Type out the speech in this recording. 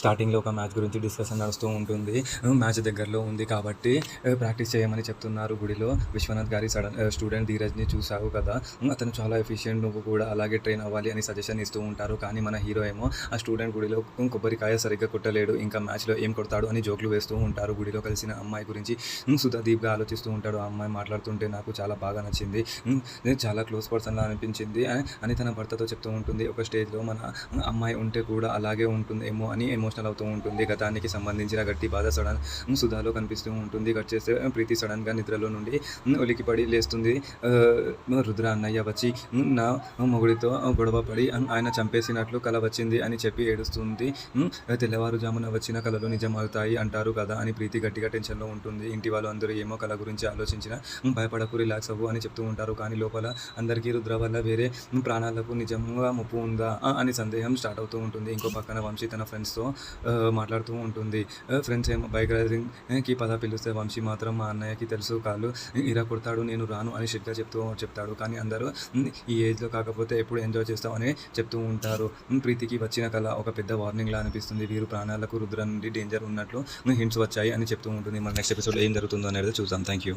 స్టార్టింగ్‌లో ఒక మ్యాచ్ గురించి డిస్కషన్ నడుస్తూ ఉంటుంది. మ్యాచ్ దగ్గరలో ఉంది కాబట్టి ప్రాక్టీస్ చేయమని చెప్తున్నారు గుడిలో. విశ్వనాథ్ గారి స్టూడెంట్ ధీరజ్‌ని చూసావు కదా! అతను చాలా ఎఫిషియెంట్, నువ్వు కూడా అలాగే ట్రైన్ అవ్వాలి అని సజెషన్ ఇస్తూ ఉంటారు. కానీ మన హీరో ఏమో ఆ స్టూడెంట్ గుడిలో కొబ్బరికాయ సరిగ్గా కొట్టలేడు, ఇంకా మ్యాచ్‌లో ఏం కొడతాడు అని జోకులు వేస్తూ ఉంటారు. గుడిలో కలిసిన అమ్మాయి గురించి సుధా డీప్‌గా ఆలోచిస్తూ ఉంటాడు. ఆ అమ్మాయి మాట్లాడుతుంటే నాకు చాలా బాగా నచ్చింది, చాలా క్లోజ్ పర్సన్‌లా అనిపించింది అని తన భర్తతో చెప్తూ ఉంటుంది. ఒక స్టేజ్‌లో మన అమ్మాయి ఉంటే కూడా అలాగే ఉంటుందేమో అని ఎమోషనల్ అవుతూ ఉంటుంది. గతానికి సంబంధించిన గట్టి బాధ సుధాలో కనిపిస్తూ ఉంటుంది. కట్ చేస్తే ప్రీతి సడన్గా నిద్రలో నుండి ఉలికిపడి లేస్తుంది. రుద్ర అన్నయ్య వచ్చి నా మొగుడితో గొడవ పడి ఆయన చంపేసినట్లు కల వచ్చింది అని చెప్పి ఏడుస్తుంది. తెల్లవారుజామున వచ్చిన కలలు నిజం అవుతాయి అంటారు కదా అని ప్రీతి గట్టిగా టెన్షన్లో ఉంటుంది. ఇంటి వాళ్ళు అందరూ ఏమో కళ గురించి ఆలోచించిన భయపడకు, రిలాక్స్ అవ్వు అని చెప్తూ ఉంటారు. కానీ లోపల అందరికీ రుద్ర వల్ల వేరే ప్రాణాలకు నిజంగా ముప్పు ఉందా అని సందేహం స్టార్ట్ అవుతూ ఉంటుంది. ఇంకో పక్కన వంశీ తన ఫ్రెండ్స్తో మాట్లాడుతూ ఉంటుంది. ఫ్రెండ్స్ ఏమో బైక్ రైడింగ్కి పద పిలిస్తే వంశీ మాత్రం మా అన్నయ్యకి తెలుసు కాళ్ళు ఇలా కొడతాడు, నేను రాను అని స్ట్రిక్ట్గా చెప్తాడు. కానీ అందరూ ఈ ఏజ్లో కాకపోతే ఎప్పుడు ఎంజాయ్ చేస్తామని చెప్తూ ఉంటారు. ప్రీతికి వచ్చిన కళ ఒక పెద్ద వార్నింగ్లా అనిపిస్తుంది. వీరు ప్రాణాలకు రుద్ర నుండి డేంజర్ ఉన్నట్లు హింట్స్ వచ్చాయి అని చెప్తూ ఉంటుంది. మన నెక్స్ట్ ఎపిసోడ్లో ఏం జరుగుతుందో అనేది చూద్దాం. Thank you.